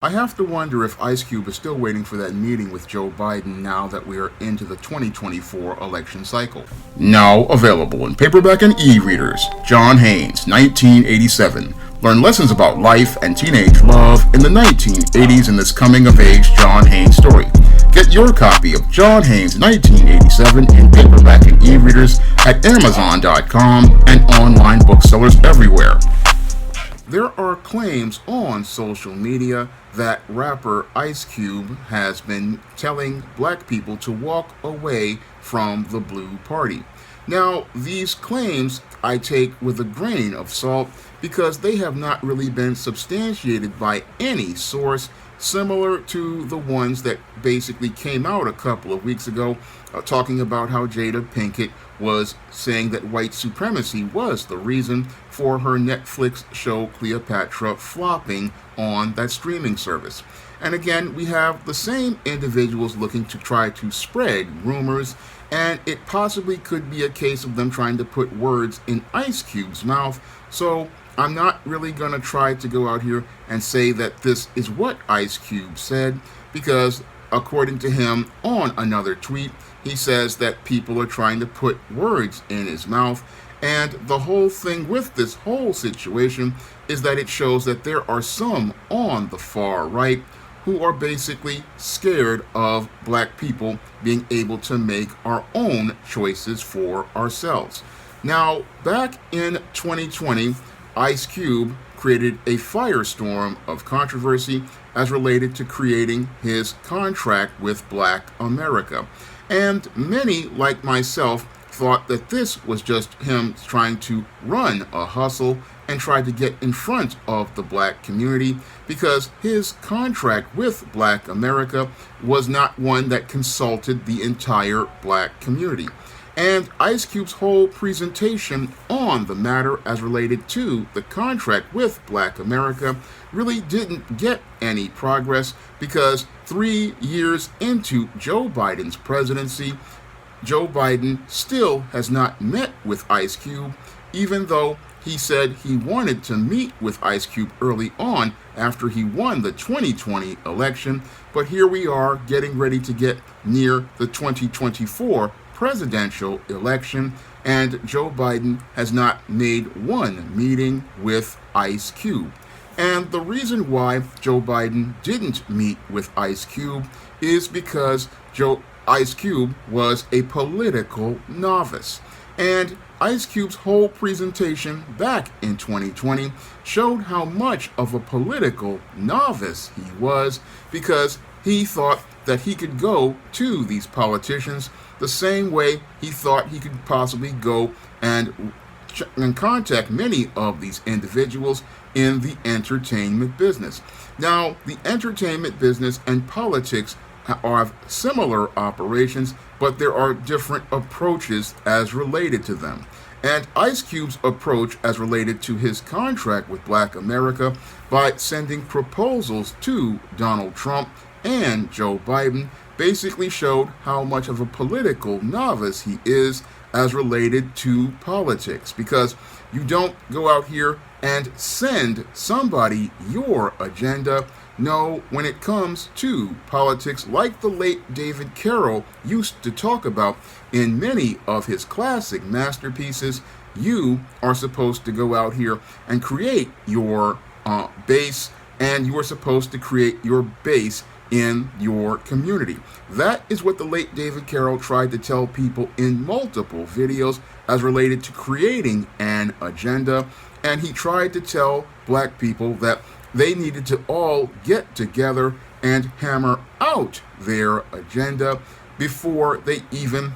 I have to wonder if Ice Cube is still waiting for that meeting with Joe Biden now that we are into the 2024 election cycle. Now available in paperback and e-readers, John Haynes, 1987. Learn lessons about life and teenage love in the 1980s in this coming-of-age John Haynes story. Get your copy of John Haynes, 1987 in paperback and e-readers at Amazon.com and online booksellers everywhere. There are claims on social media that rapper Ice Cube has been telling black people to walk away from the Blue Party. Now, these claims I take with a grain of salt because they have not really been substantiated by any source similar to the ones that basically came out a couple of weeks ago talking about how Jada Pinkett was saying that white supremacy was the reason for her Netflix show Cleopatra flopping on that streaming service. And again, we have the same individuals looking to try to spread rumors, and it possibly could be a case of them trying to put words in Ice Cube's mouth. So I'm not really going to try to go out here and say that this is what Ice Cube said, because according to him on another tweet, he says that people are trying to put words in his mouth. And the whole thing with this whole situation is that it shows that there are some on the far right who are basically scared of black people being able to make our own choices for ourselves. Now, back in 2020, Ice Cube created a firestorm of controversy as related to creating his contract with Black America. And many, like myself, thought that this was just him trying to run a hustle and try to get in front of the black community, because his contract with Black America was not one that consulted the entire black community. And Ice Cube's whole presentation on the matter as related to the contract with Black America really didn't get any progress, because 3 years into Joe Biden's presidency, Joe Biden still has not met with Ice Cube, even though he said he wanted to meet with Ice Cube early on after he won the 2020 election. But here we are getting ready to get near the 2024 presidential election, and Joe Biden has not made one meeting with Ice Cube. And the reason why Joe Biden didn't meet with Ice Cube is because Ice Cube was a political novice. And Ice Cube's whole presentation back in 2020 showed how much of a political novice he was, because he thought that he could go to these politicians the same way he thought he could possibly go and contact many of these individuals in the entertainment business. Now, the entertainment business and politics have similar operations, but there are different approaches as related to them. And Ice Cube's approach as related to his contract with Black America by sending proposals to Donald Trump and Joe Biden basically showed how much of a political novice he is as related to politics, because you don't go out here and send somebody your agenda. No, when it comes to politics, like the late David Carroll used to talk about in many of his classic masterpieces, you are supposed to go out here and create your base, and you are supposed to create your base in your community. That is what the late David Carroll tried to tell people in multiple videos as related to creating an agenda. And he tried to tell black people that they needed to all get together and hammer out their agenda before they even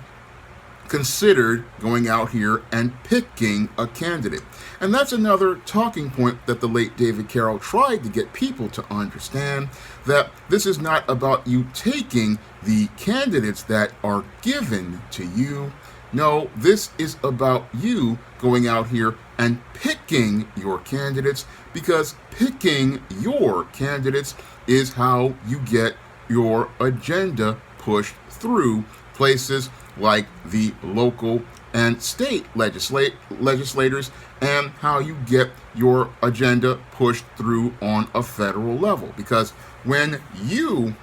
considered going out here and picking a candidate. And that's another talking point that the late David Carroll tried to get people to understand, that this is not about you taking the candidates that are given to you. No, this is about you going out here and picking your candidates, because picking your candidates is how you get your agenda pushed through places like the local and state legislators, and how you get your agenda pushed through on a federal level. Because when you,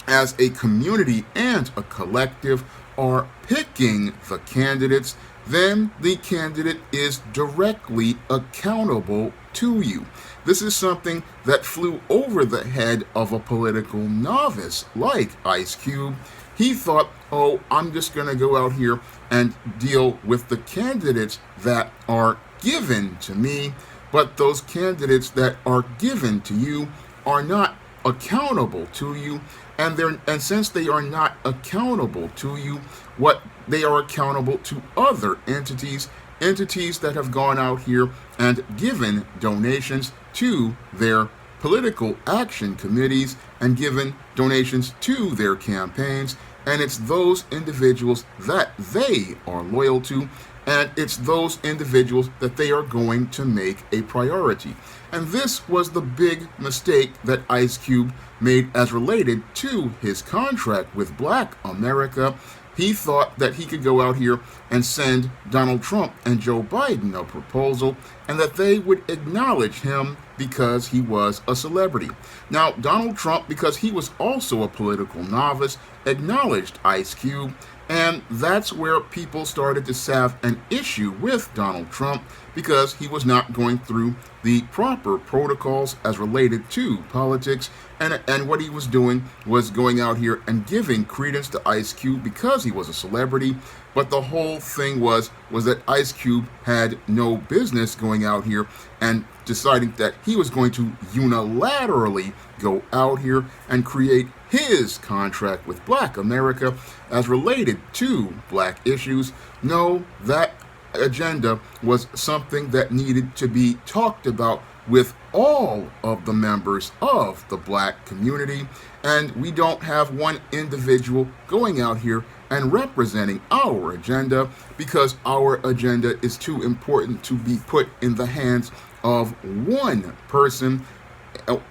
as a community and a collective, are picking the candidates, then the candidate is directly accountable to you. This is something that flew over the head of a political novice like Ice Cube. He thought, oh, I'm just going to go out here and deal with the candidates that are given to me. But those candidates that are given to you are not accountable to you. And since they are not accountable to you, what they are accountable to other entities that have gone out here and given donations to their political action committees and given donations to their campaigns. And it's those individuals that they are loyal to, and it's those individuals that they are going to make a priority. And this was the big mistake that Ice Cube made as related to his contract with Black America. He thought that he could go out here and send Donald Trump and Joe Biden a proposal, and that they would acknowledge him because he was a celebrity. Now, Donald Trump, because he was also a political novice, acknowledged Ice Cube, and that's where people started to have an issue with Donald Trump, because he was not going through the proper protocols as related to politics, and what he was doing was going out here and giving credence to Ice Cube because he was a celebrity. But the whole thing was that Ice Cube had no business going out here and deciding that he was going to unilaterally go out here and create his contract with Black America as related to black issues. No, that agenda was something that needed to be talked about with all of the members of the black community, and we don't have one individual going out here and representing our agenda, because our agenda is too important to be put in the hands of one person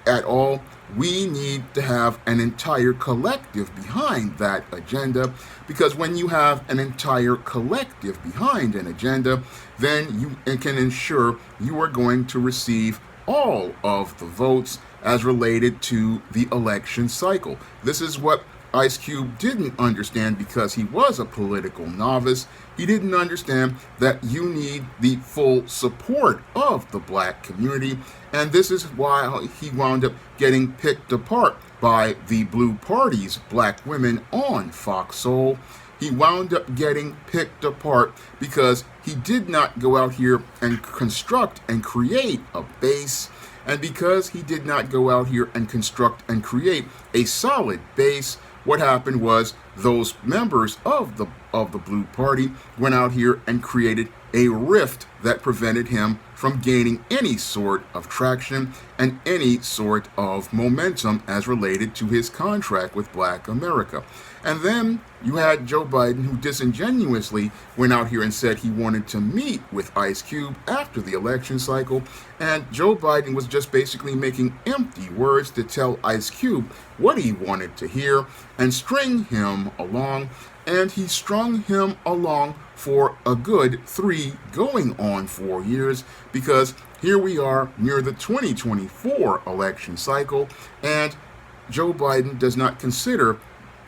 at all. We need to have an entire collective behind that agenda, because when you have an entire collective behind an agenda, then you can ensure you are going to receive all of the votes as related to the election cycle. This is what Ice Cube didn't understand because he was a political novice. He didn't understand that you need the full support of the black community, and this is why he wound up getting picked apart by the Blue Party's black women on Fox Soul. He wound up getting picked apart because he did not go out here and construct and create a base. And because he did not go out here and construct and create a solid base, what happened was those members of the Blue Party went out here and created a rift that prevented him from gaining any sort of traction and any sort of momentum as related to his contract with Black America. And then you had Joe Biden, who disingenuously went out here and said he wanted to meet with Ice Cube after the election cycle. And Joe Biden was just basically making empty words to tell Ice Cube what he wanted to hear and string him along. And he strung him along for a good 3 going on 4 years, because here we are near the 2024 election cycle, and Joe Biden does not consider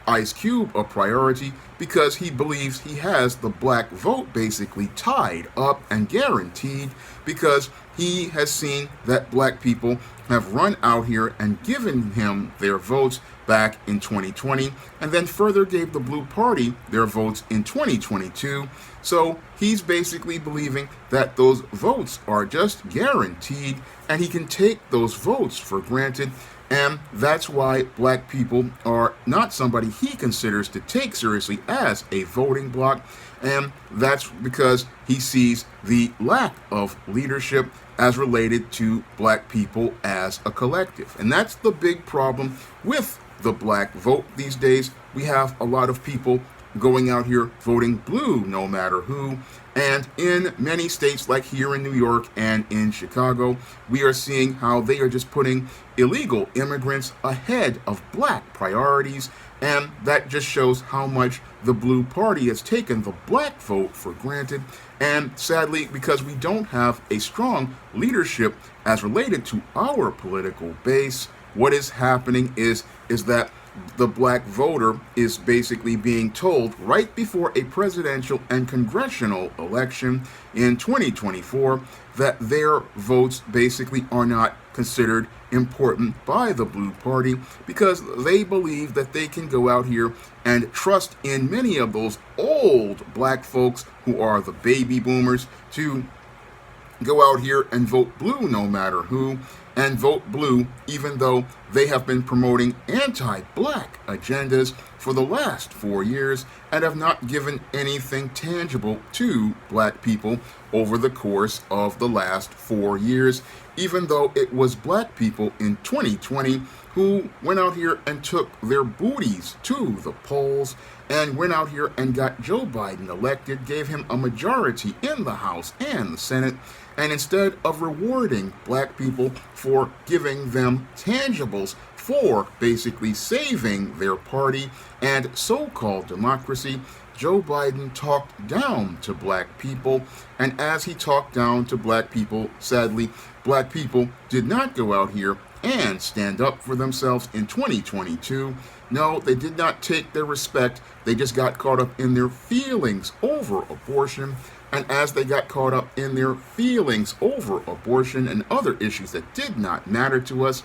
Ice Cube a priority because he believes he has the black vote basically tied up and guaranteed, because he has seen that black people have run out here and given him their votes back in 2020, and then further gave the Blue Party their votes in 2022. So he's basically believing that those votes are just guaranteed, and he can take those votes for granted. And that's why black people are not somebody he considers to take seriously as a voting bloc. And that's because he sees the lack of leadership as related to black people as a collective. And that's the big problem with the black vote these days. We have a lot of people going out here voting blue no matter who. And in many states, like here in New York and in Chicago, we are seeing how they are just putting illegal immigrants ahead of black priorities. And that just shows how much the blue party has taken the black vote for granted. And sadly, because we don't have a strong leadership as related to our political base, what is happening is that the black voter is basically being told right before a presidential and congressional election in 2024 that their votes basically are not considered important by the blue party because they believe that they can go out here and trust in many of those old black folks who are the baby boomers to go out here and vote blue no matter who, and vote blue even though they have been promoting anti-black agendas for the last 4 years and have not given anything tangible to black people over the course of the last 4 years, even though it was black people in 2020 who went out here and took their booties to the polls and went out here and got Joe Biden elected, gave him a majority in the House and the Senate, and instead of rewarding black people for giving them tangibles for basically saving their party and so-called democracy, Joe Biden talked down to black people. And as he talked down to black people, sadly, black people did not go out here and stand up for themselves in 2022. No, they did not take their respect. They just got caught up in their feelings over abortion. And as they got caught up in their feelings over abortion and other issues that did not matter to us,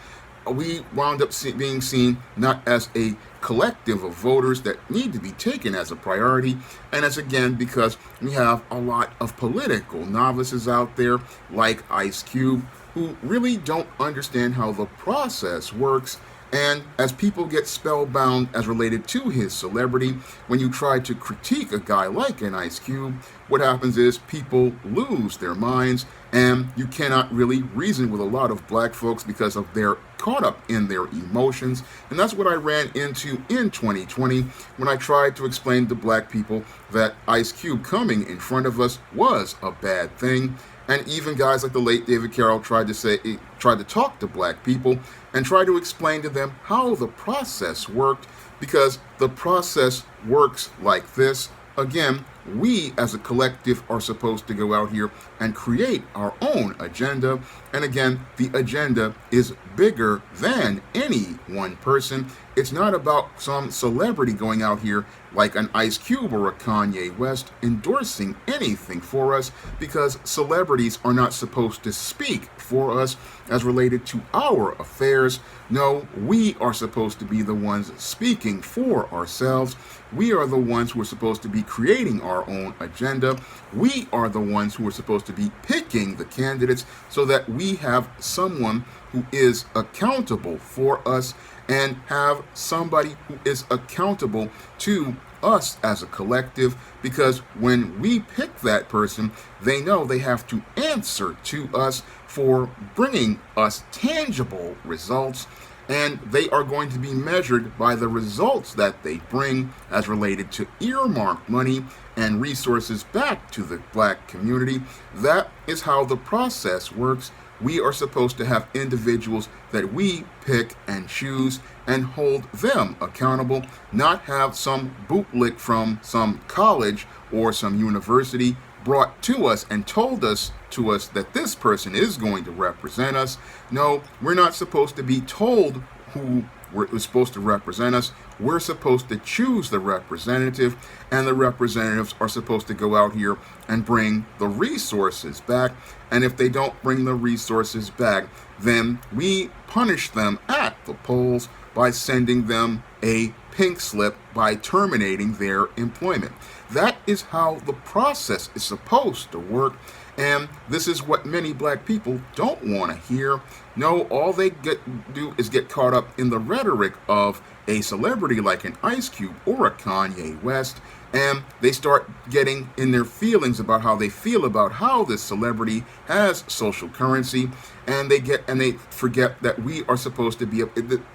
we wound up being seen not as a collective of voters that need to be taken as a priority, and as again because we have a lot of political novices out there like Ice Cube who really don't understand how the process works. And as people get spellbound as related to his celebrity, when you try to critique a guy like an Ice Cube, what happens is people lose their minds, and you cannot really reason with a lot of black folks because of they're caught up in their emotions. And that's what I ran into in 2020 when I tried to explain to black people that Ice Cube coming in front of us was a bad thing. And even guys like the late David Carroll tried to talk to black people and try to explain to them how the process worked, because the process works like this. Again, we as a collective are supposed to go out here and create our own agenda. And again, the agenda is bigger than any one person. It's not about some celebrity going out here like an Ice Cube or a Kanye West endorsing anything for us, because celebrities are not supposed to speak for us as related to our affairs. No, we are supposed to be the ones speaking for ourselves. We are the ones who are supposed to be creating our own agenda. We are the ones who are supposed to be picking the candidates so that we have someone who is accountable for us and have somebody who is accountable to us as a collective, because when we pick that person, they know they have to answer to us for bringing us tangible results, and they are going to be measured by the results that they bring as related to earmarked money and resources back to the black community. That is how the process works. We are supposed to have individuals that we pick and choose and hold them accountable, not have some bootlick from some college or some university brought to us and told us that this person is going to represent us. No, we're not supposed to be told who is supposed to represent us. We're supposed to choose the representative, and the representatives are supposed to go out here and bring the resources back. And if they don't bring the resources back, then we punish them at the polls by sending them a pink slip, by terminating their employment. That is how the process is supposed to work. And this is what many black people don't want to hear. No, all they do is get caught up in the rhetoric of a celebrity like an Ice Cube or a Kanye West, and they start getting in their feelings about how they feel about how this celebrity has social currency, and they forget that we are supposed to be,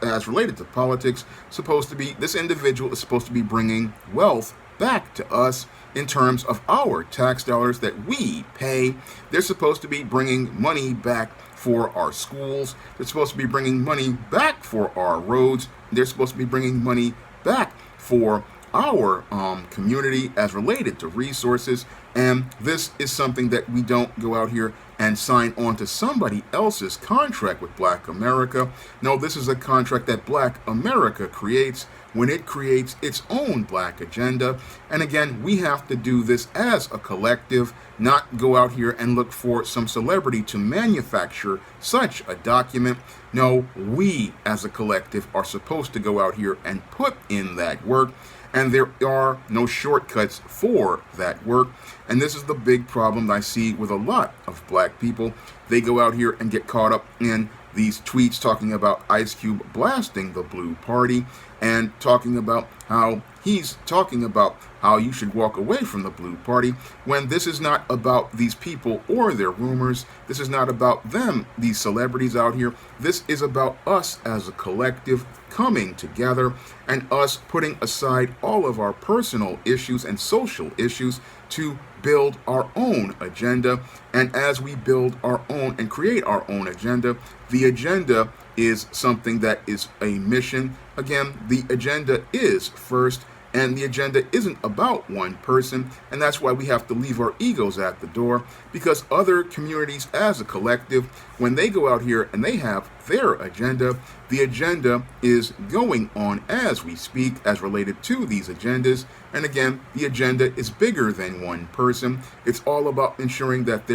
as related to politics, this individual is supposed to be bringing wealth back to us in terms of our tax dollars that we pay. They're supposed to be bringing money back for our schools. They're supposed to be bringing money back for our roads. They're supposed to be bringing money back for our community as related to resources. And this is something that we don't go out here and sign on to somebody else's contract with Black America. No, this is a contract that Black America creates when it creates its own Black agenda. And again, we have to do this as a collective, not go out here and look for some celebrity to manufacture such a document. No, we as a collective are supposed to go out here and put in that work. And there are no shortcuts for that work. And this is the big problem I see with a lot of Black people. They go out here and get caught up in these tweets talking about Ice Cube blasting the Blue Party and talking about how he's talking about how you should walk away from the Blue Party, when this is not about these people or their rumors. This is not about them, these celebrities out here. This is about us as a collective coming together and us putting aside all of our personal issues and social issues to build our own agenda. And as we build our own and create our own agenda, the agenda is something that is a mission. Again, the agenda is first, and the agenda isn't about one person, and that's why we have to leave our egos at the door, because other communities as a collective, when they go out here and they have their agenda, the agenda is going on as we speak as related to these agendas. And again, the agenda is bigger than one person. It's all about ensuring that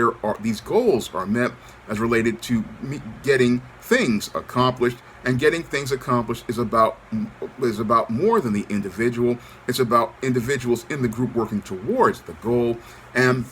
these goals are met as related to getting things accomplished. And getting things accomplished is about more than the individual. It's about individuals in the group working towards the goal. And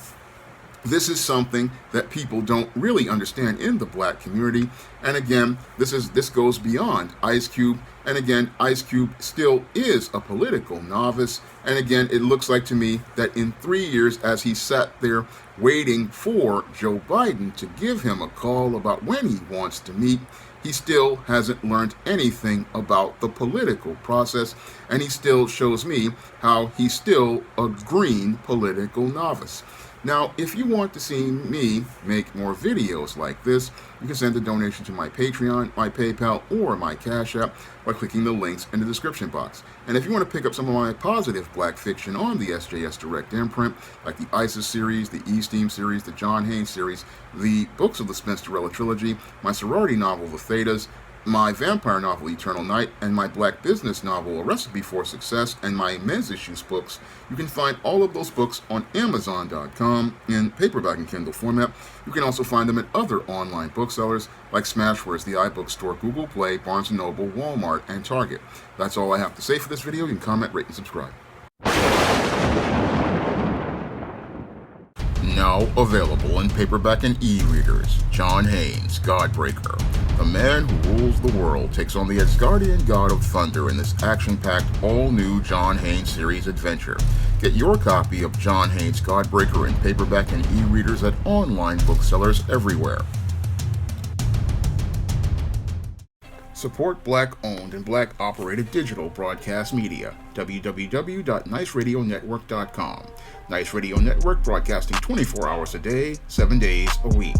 this is something that people don't really understand in the Black community. And again, this goes beyond Ice Cube. And again, Ice Cube still is a political novice. And again, it looks like to me that in 3 years, as he sat there waiting for Joe Biden to give him a call about when he wants to meet, he still hasn't learned anything about the political process, and he still shows me how he's still a green political novice. Now, if you want to see me make more videos like this, you can send a donation to my Patreon, my PayPal, or my Cash App by clicking the links in the description box. And if you want to pick up some of my positive Black fiction on the SJS Direct imprint, like the ISIS series, the E-Steam series, the John Haynes series, the books of the Spinsterella trilogy, my sorority novel, The Thetas, my vampire novel, Eternal Night, and my Black business novel, A Recipe for Success, and my men's issues books, you can find all of those books on Amazon.com in paperback and Kindle format. You can also find them at other online booksellers like Smashwords, the iBookstore, Google Play, Barnes & Noble, Walmart, and Target. That's all I have to say for this video. You can comment, rate, and subscribe. Now available in paperback and e-readers, John Haynes, Godbreaker. The man who rules the world takes on the Asgardian god of thunder in this action-packed, all-new John Haynes series adventure. Get your copy of John Haynes, Godbreaker in paperback and e-readers at online booksellers everywhere. Support Black-owned and Black-operated digital broadcast media. www.niceradionetwork.com. Nice Radio Network, broadcasting 24 hours a day, 7 days a week.